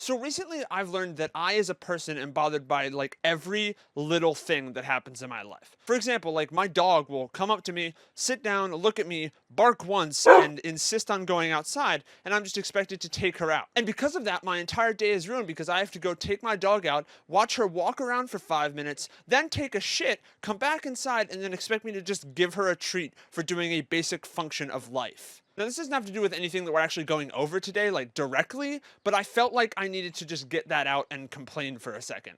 So recently I've learned that I as a person am bothered by like every little thing that happens in my life. For example, like my dog will come up to me, sit down, look at me, bark once, and insist on going outside, and I'm just expected to take her out. And because of that, my entire day is ruined because I have to go take my dog out, watch her walk around for 5 minutes, then take a shit, come back inside, and then expect me to just give her a treat for doing a basic function of life. Now, this doesn't have to do with anything that we're actually going over today, like directly, but I felt like I needed to just get that out and complain for a second.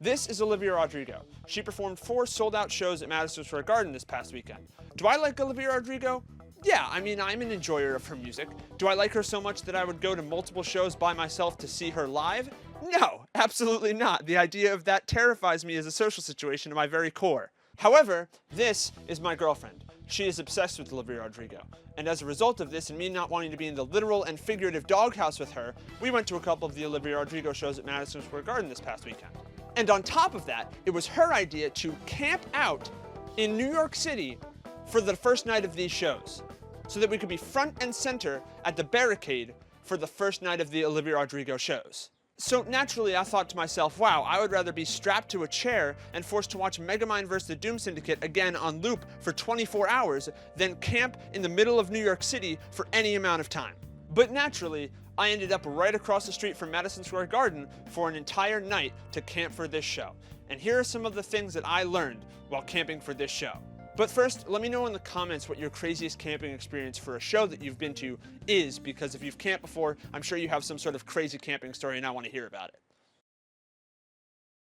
This is Olivia Rodrigo. She performed 4 sold-out shows at Madison Square Garden this past weekend. Do I like Olivia Rodrigo? Yeah, I mean, I'm an enjoyer of her music. Do I like her so much that I would go to multiple shows by myself to see her live? No, absolutely not. The idea of that terrifies me as a social situation to my very core. However, this is my girlfriend. She is obsessed with Olivia Rodrigo. And as a result of this, and me not wanting to be in the literal and figurative doghouse with her, we went to a couple of the Olivia Rodrigo shows at Madison Square Garden this past weekend. And on top of that, it was her idea to camp out in New York City for the first night of these shows, so that we could be front and center at the barricade for the first night of the Olivia Rodrigo shows. So naturally, I thought to myself, wow, I would rather be strapped to a chair and forced to watch Megamind vs. the Doom Syndicate again on loop for 24 hours than camp in the middle of New York City for any amount of time. But naturally, I ended up right across the street from Madison Square Garden for an entire night to camp for this show. And here are some of the things that I learned while camping for this show. But first, let me know in the comments what your craziest camping experience for a show that you've been to is, because if you've camped before, I'm sure you have some sort of crazy camping story and I want to hear about it.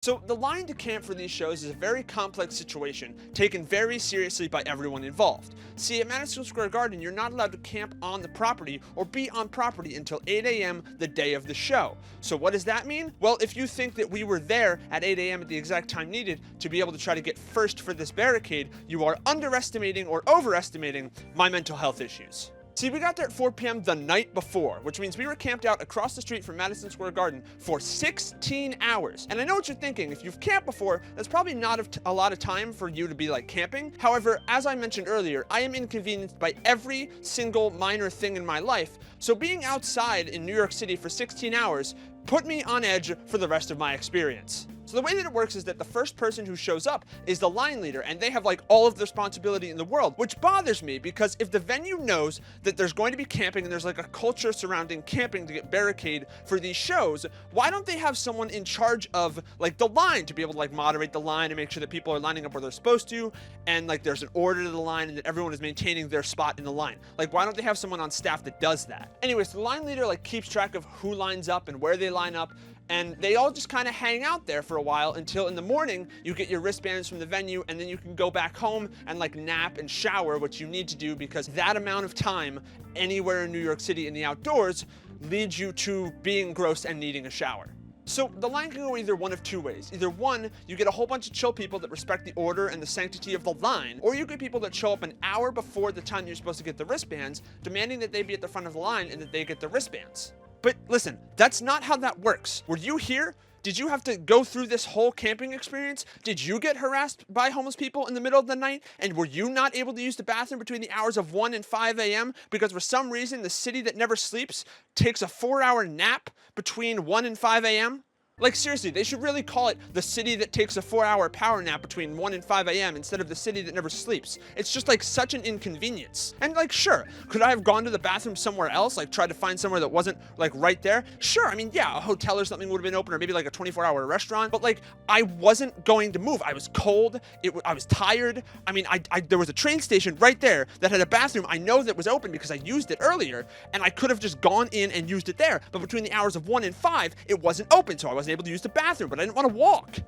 So the line to camp for these shows is a very complex situation, taken very seriously by everyone involved. See, at Madison Square Garden, you're not allowed to camp on the property or be on property until 8 a.m. the day of the show. So what does that mean? Well, if you think that we were there at 8 a.m. at the exact time needed to be able to try to get first for this barricade, you are underestimating or overestimating my mental health issues. See, we got there at 4 p.m. the night before, which means we were camped out across the street from Madison Square Garden for 16 hours. And I know what you're thinking. If you've camped before, that's probably not a lot of time for you to be like camping. However, as I mentioned earlier, I am inconvenienced by every single minor thing in my life. So being outside in New York City for 16 hours put me on edge for the rest of my experience. So the way that it works is that the first person who shows up is the line leader, and they have like all of the responsibility in the world, which bothers me because if the venue knows that there's going to be camping and there's like a culture surrounding camping to get barricade for these shows, why don't they have someone in charge of like the line to be able to like moderate the line and make sure that people are lining up where they're supposed to, and like there's an order to the line and that everyone is maintaining their spot in the line? Like, why don't they have someone on staff that does that? Anyways, the line leader like keeps track of who lines up and where they line up, and they all just kind of hang out there for a while until in the morning you get your wristbands from the venue, and then you can go back home and like nap and shower, which you need to do because that amount of time anywhere in New York City in the outdoors leads you to being gross and needing a shower. So the line can go either one of 2 ways. Either one, you get a whole bunch of chill people that respect the order and the sanctity of the line, or you get people that show up an hour before the time you're supposed to get the wristbands, demanding that they be at the front of the line and that they get the wristbands. But listen, that's not how that works. Were you here? Did you have to go through this whole camping experience? Did you get harassed by homeless people in the middle of the night? And were you not able to use the bathroom between the hours of 1 and 5 a.m. because for some reason the city that never sleeps takes a 4-hour nap between 1 and 5 a.m.? Like seriously, they should really call it the city that takes a 4-hour power nap between 1 and 5 a.m. instead of the city that never sleeps. It's just like such an inconvenience. And like, sure, could I have gone to the bathroom somewhere else, like tried to find somewhere that wasn't like right there? Sure, I mean, yeah, a hotel or something would have been open, or maybe like a 24-hour restaurant, but like I wasn't going to move. I was cold, I was tired. I mean, there was a train station right there that had a bathroom I know that was open because I used it earlier, and I could have just gone in and used it there, but between the hours of 1 and 5, it wasn't open, so I wasn't able to use the bathroom, but I didn't want to walk.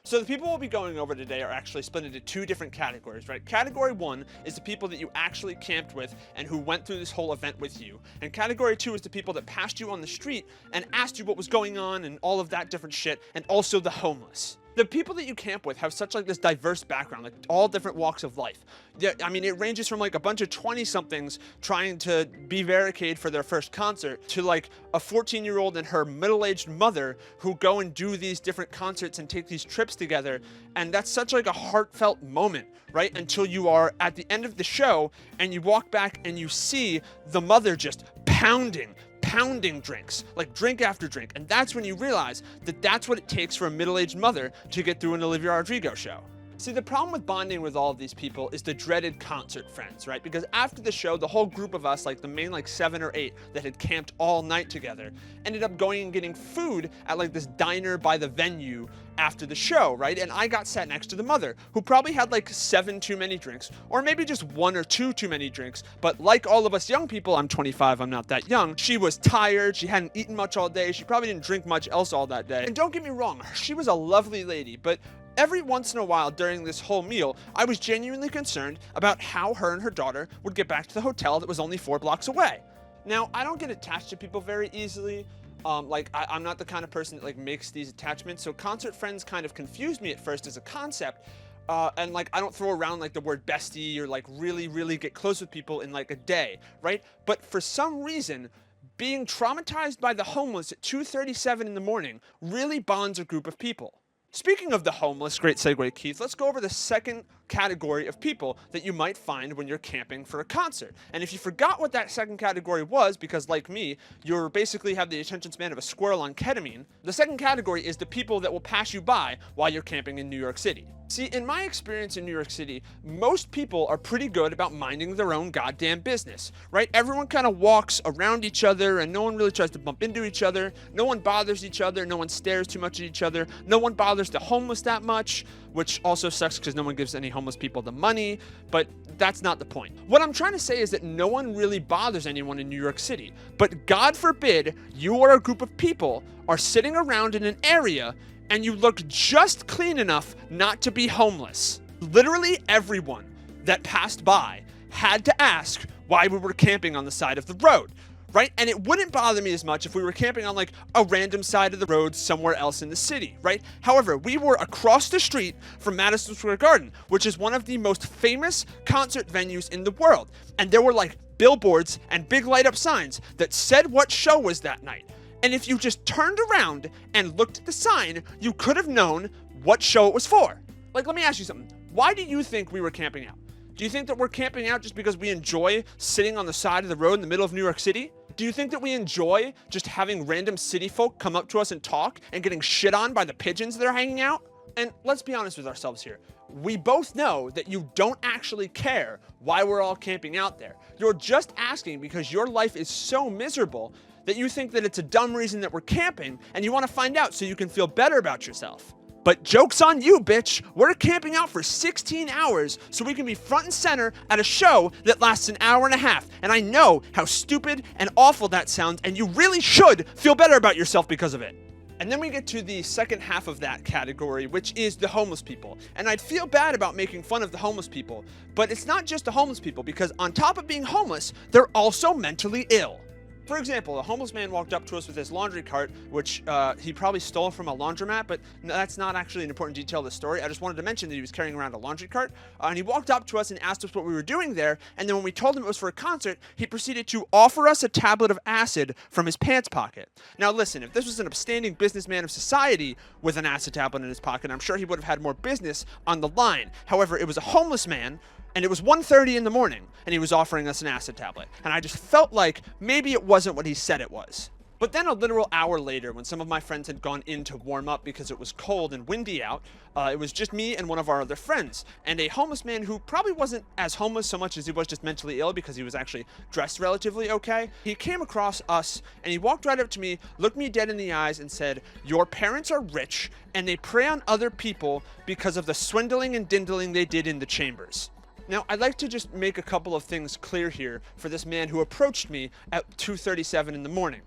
So the people we'll be going over today are actually split into 2 different categories, right? Category 1 is the people that you actually camped with and who went through this whole event with you. And category 2 is the people that passed you on the street and asked you what was going on and all of that different shit, and also the homeless. The people that you camp with have such like this diverse background, like all different walks of life. Yeah, I mean, it ranges from like a bunch of 20-somethings trying to be barricade for their first concert to like a 14-year-old and her middle-aged mother who go and do these different concerts and take these trips together. And that's such like a heartfelt moment, right? Until you are at the end of the show and you walk back and you see the mother just pounding pounding drinks, like drink after drink. And that's when you realize that that's what it takes for a middle-aged mother to get through an Olivia Rodrigo show. See, the problem with bonding with all of these people is the dreaded concert friends, right? Because after the show, the whole group of us, like the main 7 or 8 that had camped all night together, ended up going and getting food at this diner by the venue after the show, right? And I got sat next to the mother, who probably had 7 too many drinks, or maybe just 1 or 2 too many drinks. But like all of us young people, I'm 25, I'm not that young, she was tired, she hadn't eaten much all day, she probably didn't drink much else all that day. And don't get me wrong, she was a lovely lady, but every once in a while during this whole meal, I was genuinely concerned about how her and her daughter would get back to the hotel that was only 4 blocks away. Now, I don't get attached to people very easily. I'm not the kind of person that makes these attachments, so concert friends kind of confused me at first as a concept. And I don't throw around the word bestie or really, really get close with people in a day, right? But for some reason, being traumatized by the homeless at 2:37 in the morning really bonds a group of people. Speaking of the homeless, great segue, Keith, let's go over the second category of people that you might find when you're camping for a concert. And if you forgot what that second category was, because like me, you basically have the attention span of a squirrel on ketamine, the second category is the people that will pass you by while you're camping in New York City. See, in my experience in New York City, most people are pretty good about minding their own goddamn business, right? Everyone kind of walks around each other and no one really tries to bump into each other. No one bothers each other. No one stares too much at each other. No one bothers the homeless that much, which also sucks because no one gives any homeless people the money, but that's not the point. What I'm trying to say is that no one really bothers anyone in New York City, but God forbid you or a group of people are sitting around in an area and you look just clean enough not to be homeless. Literally everyone that passed by had to ask why we were camping on the side of the road, right? And it wouldn't bother me as much if we were camping on a random side of the road somewhere else in the city, right? However, we were across the street from Madison Square Garden, which is one of the most famous concert venues in the world. And there were billboards and big light up signs that said what show was that night. And if you just turned around and looked at the sign, you could have known what show it was for. Let me ask you something. Why do you think we were camping out? Do you think that we're camping out just because we enjoy sitting on the side of the road in the middle of New York City? Do you think that we enjoy just having random city folk come up to us and talk and getting shit on by the pigeons that are hanging out? And let's be honest with ourselves here. We both know that you don't actually care why we're all camping out there. You're just asking because your life is so miserable that you think that it's a dumb reason that we're camping and you want to find out so you can feel better about yourself. But joke's on you, bitch. We're camping out for 16 hours so we can be front and center at a show that lasts an hour and a half. And I know how stupid and awful that sounds, and you really should feel better about yourself because of it. And then we get to the second half of that category, which is the homeless people. And I'd feel bad about making fun of the homeless people, but it's not just the homeless people, because on top of being homeless, they're also mentally ill. For example, a homeless man walked up to us with his laundry cart, which he probably stole from a laundromat, but that's not actually an important detail of the story. I just wanted to mention that he was carrying around a laundry cart, and he walked up to us and asked us what we were doing there, and then when we told him it was for a concert, he proceeded to offer us a tablet of acid from his pants pocket. Now listen, if this was an upstanding businessman of society with an acid tablet in his pocket, I'm sure he would have had more business on the line. However, it was a homeless man, and it was 1:30 in the morning, and he was offering us an acid tablet. And I just felt like maybe it wasn't what he said it was. But then a literal hour later, when some of my friends had gone in to warm up because it was cold and windy out, it was just me and one of our other friends. And a homeless man who probably wasn't as homeless so much as he was just mentally ill because he was actually dressed relatively okay. He came across us and he walked right up to me, looked me dead in the eyes and said, "Your parents are rich and they prey on other people because of the swindling and dindling they did in the chambers." Now, I'd like to just make a couple of things clear here for this man who approached me at 2:37 in the morning.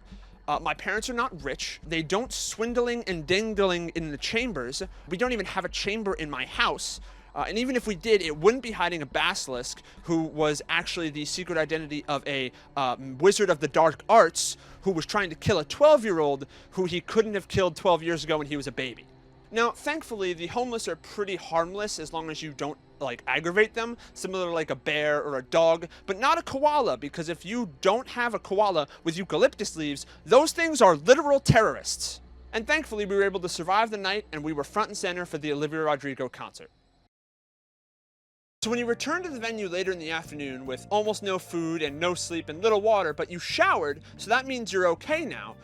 My parents are not rich. They don't swindling and dingling in the chambers. We don't even have a chamber in my house. And even if we did, it wouldn't be hiding a basilisk who was actually the secret identity of a wizard of the dark arts who was trying to kill a 12-year-old who he couldn't have killed 12 years ago when he was a baby. Now, thankfully, the homeless are pretty harmless as long as you don't aggravate them, similar to a bear or a dog, but not a koala, because if you don't have a koala with eucalyptus leaves, those things are literal terrorists. And thankfully, we were able to survive the night, and we were front and center for the Olivia Rodrigo concert. So when you return to the venue later in the afternoon with almost no food and no sleep and little water, but you showered, so that means you're okay now,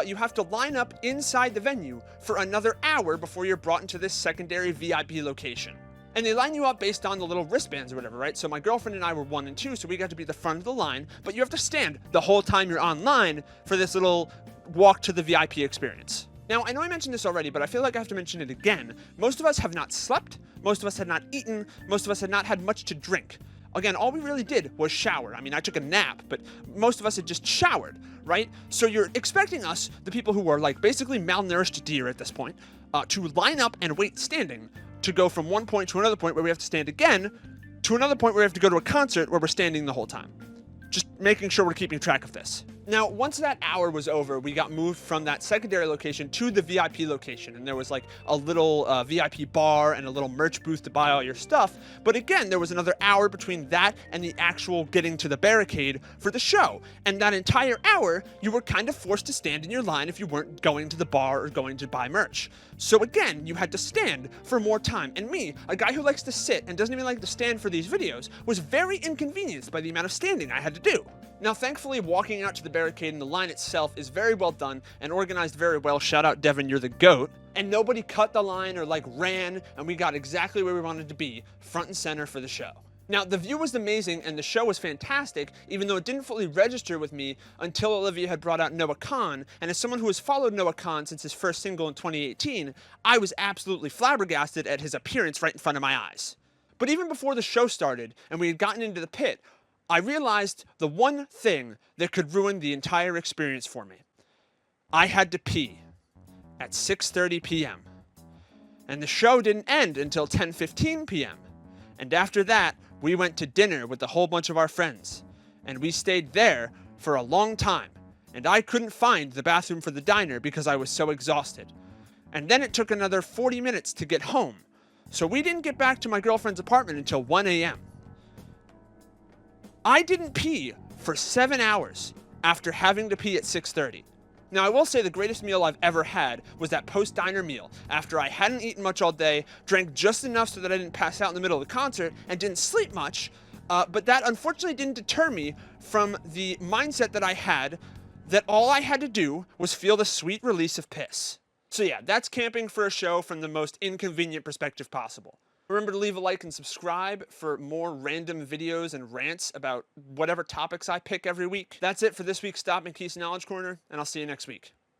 you have to line up inside the venue for another hour before you're brought into this secondary VIP location. And they line you up based on the little wristbands or whatever, right? So my girlfriend and I were 1 and 2, so we got to be the front of the line, but you have to stand the whole time you're online for this little walk to the VIP experience. Now, I know I mentioned this already, but I feel like I have to mention it again. Most of us have not slept, most of us had not eaten, most of us had not had much to drink. Again, all we really did was shower. I mean, I took a nap, but most of us had just showered, right? So you're expecting us, the people who are like basically malnourished deer at this point, to line up and wait standing to go from one point to another point where we have to stand again, to another point where we have to go to a concert where we're standing the whole time. Just making sure we're keeping track of this. Now, once that hour was over, we got moved from that secondary location to the VIP location, and there was like a little VIP bar and a little merch booth to buy all your stuff. But again, there was another hour between that and the actual getting to the barricade for the show. And that entire hour, you were kind of forced to stand in your line if you weren't going to the bar or going to buy merch. So again, you had to stand for more time. And me, a guy who likes to sit and doesn't even like to stand for these videos, was very inconvenienced by the amount of standing I had to do. Now, thankfully, walking out to the barricade and the line itself is very well done and organized very well. Shout out, Devin, you're the GOAT. And nobody cut the line or like ran, and we got exactly where we wanted to be, front and center for the show. Now, the view was amazing and the show was fantastic, even though it didn't fully register with me until Olivia had brought out Noah Kahan. And as someone who has followed Noah Kahan since his first single in 2018, I was absolutely flabbergasted at his appearance right in front of my eyes. But even before the show started and we had gotten into the pit, I realized the one thing that could ruin the entire experience for me. I had to pee at 6:30 p.m. And the show didn't end until 10:15 p.m. And after that, we went to dinner with a whole bunch of our friends. And we stayed there for a long time. And I couldn't find the bathroom for the diner because I was so exhausted. And then it took another 40 minutes to get home. So we didn't get back to my girlfriend's apartment until 1 a.m. I didn't pee for 7 hours after having to pee at 6:30. Now, I will say the greatest meal I've ever had was that post-diner meal after I hadn't eaten much all day, drank just enough so that I didn't pass out in the middle of the concert, and didn't sleep much. But that unfortunately didn't deter me from the mindset that I had that all I had to do was feel the sweet release of piss. So yeah, that's camping for a show from the most inconvenient perspective possible. Remember to leave a like and subscribe for more random videos and rants about whatever topics I pick every week. That's it for this week's Stop and Keith's Knowledge Corner, and I'll see you next week.